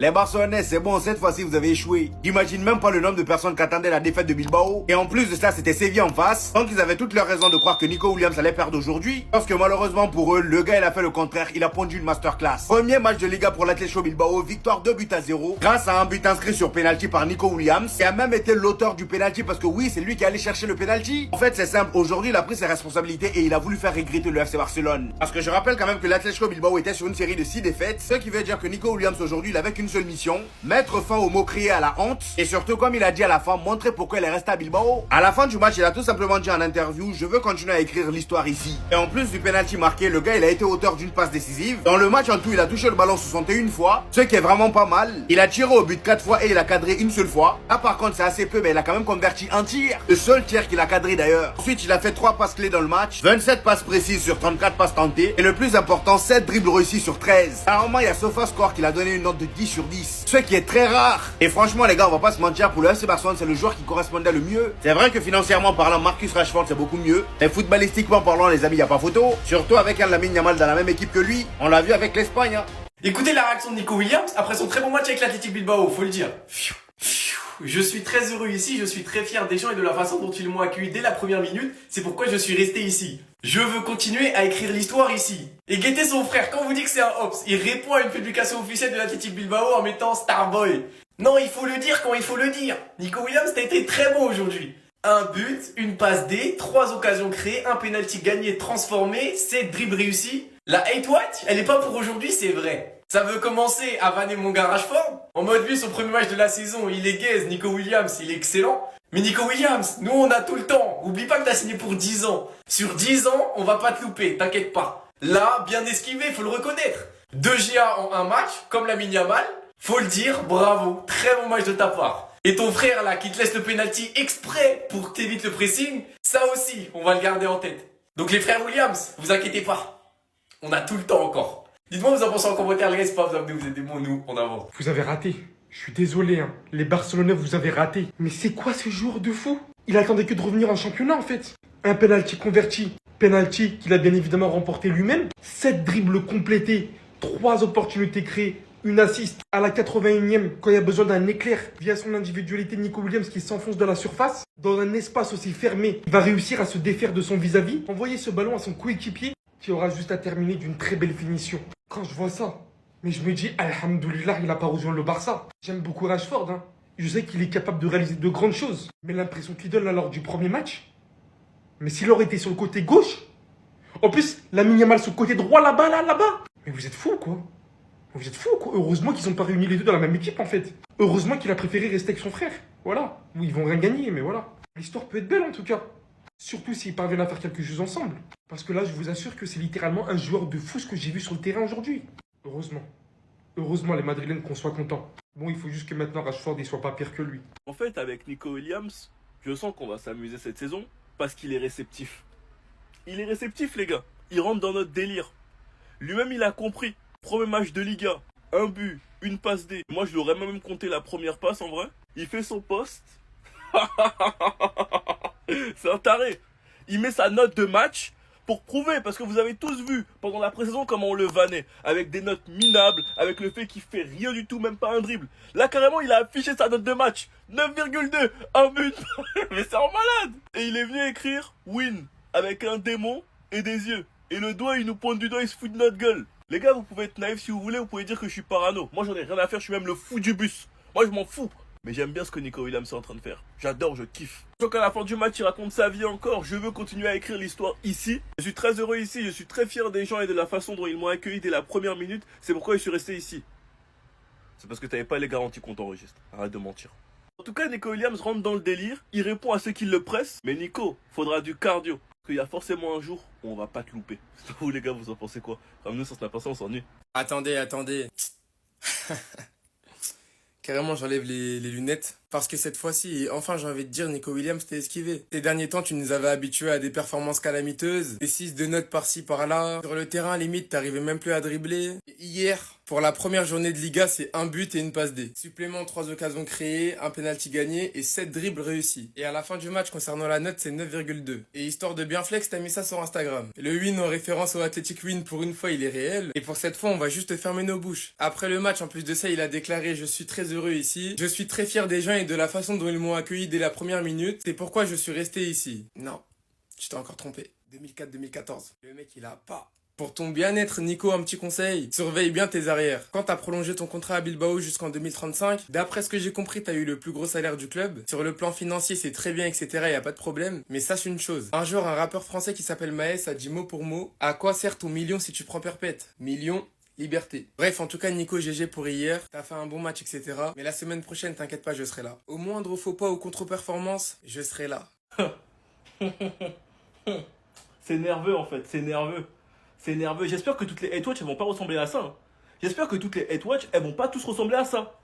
Les Barcelonais, c'est bon, cette fois-ci vous avez échoué. J'imagine même pas le nombre de personnes qui attendaient la défaite de Bilbao. Et en plus de ça, c'était Séville en face. Donc ils avaient toutes leurs raisons de croire que Nico Williams allait perdre aujourd'hui. Parce que malheureusement pour eux, le gars il a fait le contraire, il a pondu une masterclass. Premier match de Liga pour l'Atlético Bilbao, victoire 2-0 grâce à un but inscrit sur penalty par Nico Williams. Et a même été l'auteur du penalty parce que oui, c'est lui qui allait chercher le penalty. En fait, c'est simple, aujourd'hui il a pris ses responsabilités et il a voulu faire regretter le FC Barcelone. Parce que je rappelle quand même que l'Atlético Bilbao était sur une série de 6 défaites, ce qui veut dire que Nico Williams aujourd'hui il avait qu'une seule mission, mettre fin aux moqueries et à la honte, et surtout comme il a dit à la fin, montrer pourquoi il est resté à Bilbao. À la fin du match, il a tout simplement dit en interview, je veux continuer à écrire l'histoire ici. Et en plus du penalty marqué, le gars il a été auteur d'une passe décisive. Dans le match en tout, il a touché le ballon 61 fois, ce qui est vraiment pas mal. Il a tiré au but 4 fois et il a cadré une seule fois. Là par contre c'est assez peu, mais il a quand même converti un tir, le seul tir qu'il a cadré d'ailleurs. Ensuite il a fait 3 passes clés dans le match, 27 passes précises sur 34 passes tentées, et le plus important 7 dribbles réussis sur 13. Normalement il y a SofaScore qui l'a donné une note de 10 sur 10, ce qui est très rare. Et franchement les gars, on va pas se mentir, pour le FC Barcelone c'est le joueur qui correspondait le mieux. C'est vrai que financièrement parlant, Marcus Rashford c'est beaucoup mieux, mais footballistiquement parlant les amis, y a pas photo. Surtout avec un Lamine Yamal dans la même équipe que lui, on l'a vu avec l'Espagne hein. Écoutez la réaction de Nico Williams après son très bon match avec l'Athletic Bilbao, faut le dire. Je suis très heureux ici, je suis très fier des gens et de la façon dont ils m'ont accueilli dès la première minute. C'est pourquoi je suis resté ici. Je veux continuer à écrire l'histoire ici. Et guettez son frère, quand on vous dit que c'est un hops, il répond à une publication officielle de l'Athletic Bilbao en mettant Starboy. Non, il faut le dire quand il faut le dire. Nico Williams, t'as été très bon aujourd'hui. Un but, une passe D, 3 occasions créées, un penalty gagné, transformé, 7 dribbles réussis. La hate watch, elle est pas pour aujourd'hui, c'est vrai. Ça veut commencer à vanner mon gars Rashford. En mode lui, son premier match de la saison, il est gaze, Nico Williams, il est excellent. Mais Nico Williams, nous on a tout le temps. Oublie pas que t'as signé pour 10 ans. Sur 10 ans, on va pas te louper, t'inquiète pas. Là, bien esquivé, faut le reconnaître. 2 GA en un match, comme Lamine Yamal. Faut le dire, bravo, très bon match de ta part. Et ton frère là, qui te laisse le penalty exprès pour que t'évites le pressing, ça aussi, on va le garder en tête. Donc les frères Williams, vous inquiétez pas. On a tout le temps encore. Dites-moi vous en pensez en commentaire, les gars, c'est pas besoin que vous êtes des bons, nous, on avance. Vous avez raté. Je suis désolé, hein. Les Barcelonais, vous avez raté. Mais c'est quoi ce joueur de fou? Il attendait que de revenir en championnat, en fait. Un penalty converti. Penalty qu'il a bien évidemment remporté lui-même. 7 dribbles complétés. 3 opportunités créées. Une assist à la 81e quand il y a besoin d'un éclair via son individualité. Nico Williams qui s'enfonce dans la surface. Dans un espace aussi fermé, il va réussir à se défaire de son vis-à-vis. Envoyer ce ballon à son coéquipier qui aura juste à terminer d'une très belle finition. Quand je vois ça, mais je me dis, alhamdoulilah, il a pas rejoint le Barça. J'aime beaucoup Rashford, hein. Je sais qu'il est capable de réaliser de grandes choses. Mais l'impression qu'il donne là lors du premier match, mais s'il aurait été sur le côté gauche, en plus, Lamine Yamal sur le côté droit là-bas, là-bas. Mais vous êtes fous, quoi. Vous êtes fous, quoi. Heureusement qu'ils n'ont pas réuni les deux dans la même équipe, en fait. Heureusement qu'il a préféré rester avec son frère. Voilà. Oui, ils vont rien gagner, mais voilà. L'histoire peut être belle, en tout cas. Surtout s'ils parviennent à faire quelque chose ensemble. Parce que là, je vous assure que c'est littéralement un joueur de fou ce que j'ai vu sur le terrain aujourd'hui. Heureusement. Heureusement, les Madrilènes qu'on soit contents. Bon, il faut juste que maintenant Rashford ne soit pas pire que lui. En fait, avec Nico Williams, je sens qu'on va s'amuser cette saison parce qu'il est réceptif. Il est réceptif, les gars. Il rentre dans notre délire. Lui-même, il a compris. Premier match de Liga, un but, une passe D. Moi, je l'aurais même compté la première passe en vrai. Il fait son poste. C'est un taré. Il met sa note de match pour prouver, parce que vous avez tous vu pendant la pré-saison comment on le vannait, avec des notes minables, avec le fait qu'il fait rien du tout, même pas un dribble. Là, carrément, il a affiché sa note de match. 9,2, un but. Mais c'est en malade. Et il est venu écrire win, avec un démon et des yeux. Et le doigt, il nous pointe du doigt, il se fout de notre gueule. Les gars, vous pouvez être naïfs si vous voulez, vous pouvez dire que je suis parano. Moi, j'en ai rien à faire, je suis même le fou du bus. Moi, je m'en fous. Mais j'aime bien ce que Nico Williams est en train de faire. J'adore, je kiffe. Donc à la fin du match, il raconte sa vie encore. Je veux continuer à écrire l'histoire ici. Je suis très heureux ici, je suis très fier des gens et de la façon dont ils m'ont accueilli dès la première minute. C'est pourquoi je suis resté ici. C'est parce que t'avais pas les garanties qu'on t'enregistre. Arrête de mentir. En tout cas, Nico Williams rentre dans le délire. Il répond à ceux qui le pressent. Mais Nico, faudra du cardio. Parce qu'il y a forcément un jour où on va pas te louper. Vous les gars, vous en pensez quoi? Comme nous, ça se n'a pas ça, on s'ennuie. Attendez. Carrément, j'enlève les lunettes. Parce que cette fois-ci, enfin j'ai envie de dire, Nico Williams t'es esquivé. Ces derniers temps, tu nous avais habitués à des performances calamiteuses. Des 6 de notes par-ci, par-là. Sur le terrain, limite, t'arrivais même plus à dribbler. Hier, Pour la première journée de Liga, c'est un but et une passe D. Supplément, 3 occasions créées, un penalty gagné et 7 dribbles réussis. Et à la fin du match, concernant la note, c'est 9,2. Et histoire de bien flex, t'as mis ça sur Instagram. Le win en référence au Athletic Win, pour une fois, il est réel. Et pour cette fois, on va juste fermer nos bouches. Après le match, en plus de ça, il a déclaré « Je suis très heureux ici. Je suis très fier des gens et de la façon dont ils m'ont accueilli dès la première minute. C'est pourquoi je suis resté ici. » Non, tu t'es encore trompé. 2004-2014. Le mec, il a pas... Pour ton bien-être, Nico, un petit conseil, surveille bien tes arrières. Quand t'as prolongé ton contrat à Bilbao jusqu'en 2035, d'après ce que j'ai compris, t'as eu le plus gros salaire du club. Sur le plan financier, c'est très bien, etc., y a pas de problème. Mais sache une chose, un jour, un rappeur français qui s'appelle Maes a dit mot pour mot, à quoi sert ton million si tu prends perpète? Million, liberté. Bref, en tout cas, Nico, GG pour hier. T'as fait un bon match, etc. Mais la semaine prochaine, t'inquiète pas, je serai là. Au moindre faux pas ou contre-performance, je serai là. C'est nerveux en fait, c'est nerveux. C'est nerveux. J'espère que toutes les Head Watch elles vont pas ressembler à ça. Hein. J'espère que toutes les Head Watch elles vont pas tous ressembler à ça.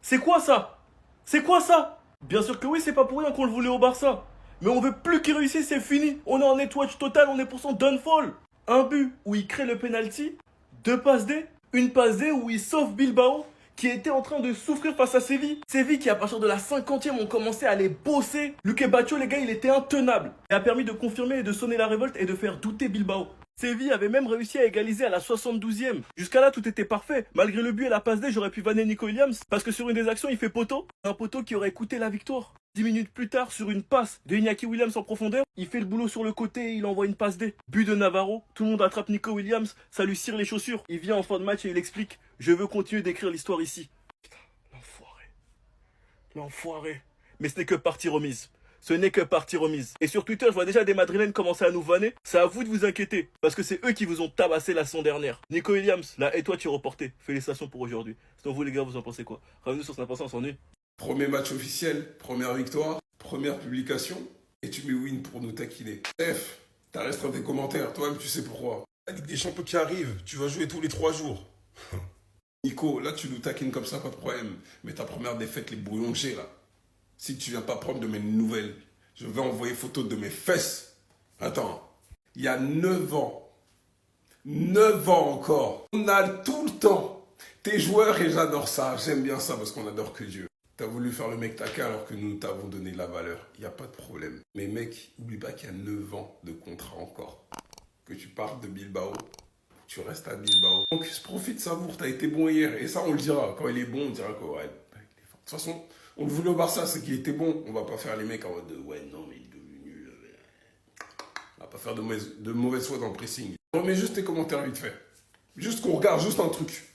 C'est quoi ça? C'est quoi ça? Bien sûr que oui, c'est pas pour rien qu'on le voulait au Barça. Mais on veut plus qu'il réussisse, c'est fini. On est en Head Watch total, on est pour son downfall. Un but où il crée le penalty, 2 passes D, une passe D où il sauve Bilbao qui était en train de souffrir face à Séville. Séville qui à partir de la 50e ont commencé à les bosser. Luque Baccio, les gars, il était intenable. Il a permis de confirmer et de sonner la révolte et de faire douter Bilbao. Séville avait même réussi à égaliser à la 72e. Jusqu'à là, tout était parfait. Malgré le but et la passe D, j'aurais pu vanner Nico Williams parce que sur une des actions, il fait poteau. Un poteau qui aurait coûté la victoire. 10 minutes plus tard, sur une passe de Iñaki Williams en profondeur, il fait le boulot sur le côté et il envoie une passe D. But de Navarro, tout le monde attrape Nico Williams, ça lui cire les chaussures. Il vient en fin de match et il explique « Je veux continuer d'écrire l'histoire ici ». Putain, l'enfoiré. L'enfoiré. Mais ce n'est que partie remise. Ce n'est que partie remise. Et sur Twitter, je vois déjà des Madrilènes commencer à nous vanner. C'est à vous de vous inquiéter. Parce que c'est eux qui vous ont tabassé la saison dernière. Nico Williams, là, et toi, tu es reporté. Félicitations pour aujourd'hui. Sinon, vous, les gars, vous en pensez quoi? Revenez sur Snap, on s'ennuie. Premier match officiel, première victoire, première publication, et tu mets win pour nous taquiner. F, t'as resté dans tes commentaires, toi-même tu sais pourquoi. La Ligue des Champions qui arrive, tu vas jouer tous les 3 jours. Nico, là tu nous taquines comme ça, pas de problème. Mais ta première défaite, les brouillons que j'ai là, si tu viens pas prendre de mes nouvelles, je vais envoyer photo de mes fesses. Attends, il y a 9 ans, 9 ans encore, on a tout le temps. T'es joueur et j'adore ça, j'aime bien ça parce qu'on adore que Dieu. T'as voulu faire le mec taquin alors que nous t'avons donné de la valeur. Il n'y a pas de problème. Mais mec, n'oublie pas qu'il y a 9 ans de contrat encore. Que tu partes de Bilbao, tu restes à Bilbao. Donc profite, savoure, t'as été bon hier. Et ça, on le dira. Quand il est bon, on dira que ouais, il est fort. De toute façon, on le voulait au Barça, c'est qu'il était bon. On va pas faire les mecs en mode de ouais, non, mais il est devenu nul. On va pas faire de mauvaises foi dans le pressing. Remets juste tes commentaires vite fait. Juste qu'on regarde juste un truc.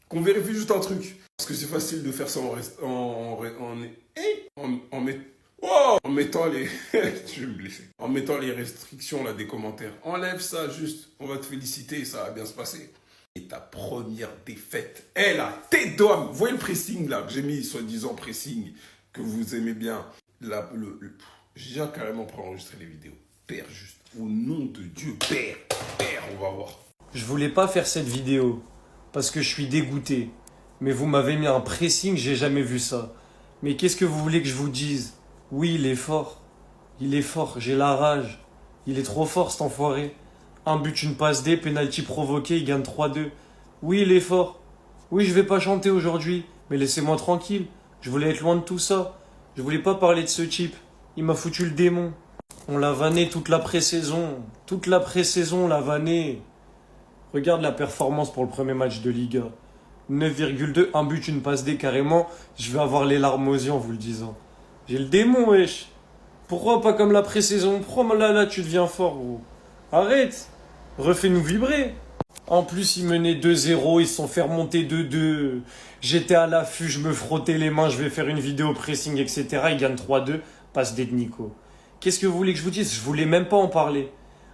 Qu'on vérifie juste un truc. Parce que c'est facile de faire ça en mettant les... Je vais me blesser. En mettant les restrictions là des commentaires. Enlève ça juste. On va te féliciter, ça va bien se passer. Et ta première défaite. La tête d'homme. Vous voyez le pressing là que j'ai mis, soi-disant pressing, que vous aimez bien. Là, j'ai déjà carrément préenregistré les vidéos. Père juste. Au nom de Dieu, Père, on va voir. Je voulais pas faire cette vidéo parce que je suis dégoûté. Mais vous m'avez mis un pressing, j'ai jamais vu ça. Mais qu'est-ce que vous voulez que je vous dise? Oui, il est fort. Il est fort, j'ai la rage. Il est trop fort cet enfoiré. Un but, une passe D, penalty provoqué, il gagne 3-2. Oui, il est fort. Oui, je vais pas chanter aujourd'hui, mais laissez-moi tranquille. Je voulais être loin de tout ça. Je voulais pas parler de ce type. Il m'a foutu le démon. On l'a vanné toute la pré-saison. Toute la pré-saison, on l'a vanné. Regarde la performance pour le premier match de Liga. 9,2, un but, une passe D carrément. Je vais avoir les larmes aux yeux en vous le disant. J'ai le démon, wesh. Pourquoi pas comme la pré-saison? Pourquoi là, tu deviens fort, gros? Arrête. Refais-nous vibrer. En plus, ils menaient 2-0, ils se sont fait remonter 2-2. J'étais à l'affût, je me frottais les mains, je vais faire une vidéo pressing, etc. Ils gagnent 3-2, passe D de Nico. Qu'est-ce que vous voulez que je vous dise? Je voulais même pas en parler.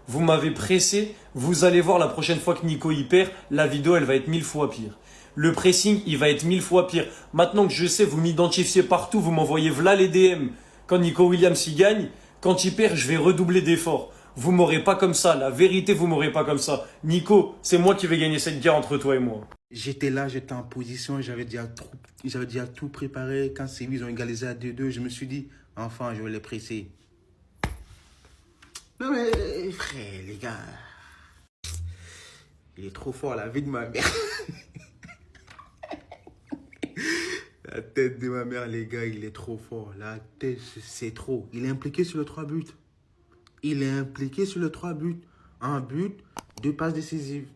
Vous m'avez pressé, vous allez voir la prochaine fois que Nico y perd, la vidéo elle va être 1000 fois pire. Le pressing il va être 1000 fois pire. Maintenant que je sais, vous m'identifiez partout, vous m'envoyez v'là les DM. Quand Nico Williams y gagne, quand il perd, je vais redoubler d'efforts. Vous m'aurez pas comme ça, la vérité vous m'aurez pas comme ça. Nico, c'est moi qui vais gagner cette guerre entre toi et moi. J'étais là, j'étais en position, j'avais déjà tout préparé. Quand Séville ils ont égalisé à 2-2, je me suis dit, enfin je vais les presser. Non mais frère, les gars, il est trop fort, la vie de ma mère. La tête de ma mère, les gars, il est trop fort. La tête, c'est trop. Il est impliqué sur le 3 buts. Il est impliqué sur le 3 buts. Un but, 2 passes décisives.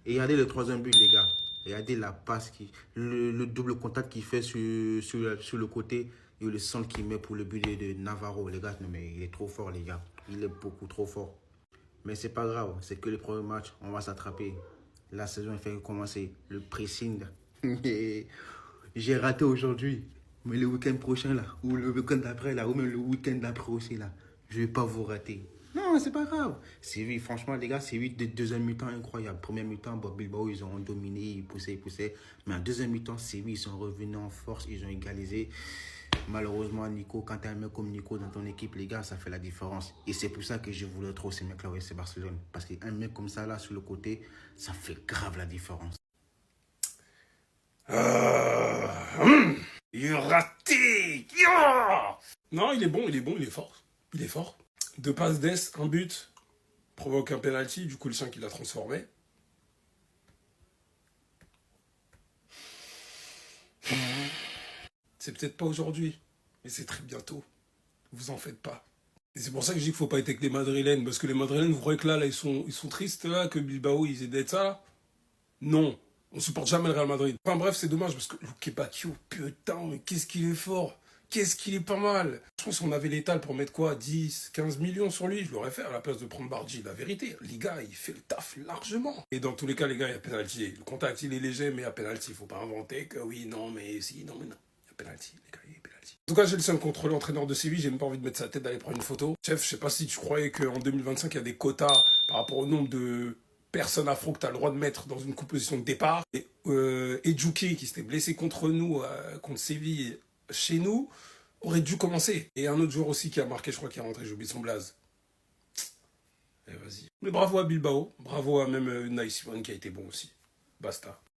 Et regardez le troisième but, les gars. Regardez la passe, le double contact qu'il fait sur le côté et le centre qu'il met pour le but de Navarro. Les gars, non, mais il est trop fort, les gars. Il est beaucoup trop fort. Mais c'est pas grave, c'est que le premier match, on va s'attraper. La saison est fait commencer. Le pressing, j'ai raté aujourd'hui. Mais le week-end prochain, là, ou le week-end d'après, là, ou même le week-end d'après aussi, là, je vais pas vous rater. Non, c'est pas grave. Séville, franchement, les gars, Séville, deuxième mi-temps, incroyable. Première mi-temps, Bilbao, ils ont dominé, ils poussaient. Mais en deuxième mi-temps, Séville, ils sont revenus en force, ils ont égalisé. Malheureusement, Nico, quand tu as un mec comme Nico dans ton équipe, les gars, ça fait la différence. Et c'est pour ça que je voulais trop ces mecs-là au FC Barcelone. Parce qu'un mec comme ça, là, sur le côté, ça fait grave la différence. Il est raté. Non, il est bon, il est fort. Il est fort. 2 passes d'ess, un but, provoque un penalty, du coup le chien qui l'a transformé. C'est peut-être pas aujourd'hui, mais c'est très bientôt. Vous en faites pas. Et c'est pour ça que je dis qu'il faut pas être avec les Madrilènes, parce que les Madrilènes, vous croyez que là ils sont tristes là, que Bilbao ils aient d'être ça? Non, on supporte jamais le Real Madrid. Enfin bref, c'est dommage parce que Luque Bacchio, putain, mais qu'est-ce qu'il est fort. Qu'est-ce qu'il est pas mal. Je pense qu'on avait l'étal pour mettre quoi, 10, 15 millions sur lui, je l'aurais fait à la place de prendre Bardi. La vérité, les gars, il fait le taf largement. Et dans tous les cas, les gars, il y a penalty. Le contact, il est léger, mais il y a penalty. Faut pas inventer que oui, non, mais si, non, mais non. Il y a penalty, les gars, il y a penalty. En tout cas, j'ai le seul contrôle entraîneur de Séville, j'ai même pas envie de mettre sa tête d'aller prendre une photo. Chef, je sais pas si tu croyais qu'en 2025, il y a des quotas par rapport au nombre de personnes afro que tu as le droit de mettre dans une composition de départ. Et Edjouké, qui s'était blessé contre nous, contre Séville, chez nous, aurait dû commencer. Et un autre joueur aussi qui a marqué, je crois qu'il est rentré, j'ai oublié son blaze. Et vas-y. Mais bravo à Bilbao, bravo à même Unai Simon qui a été bon aussi. Basta.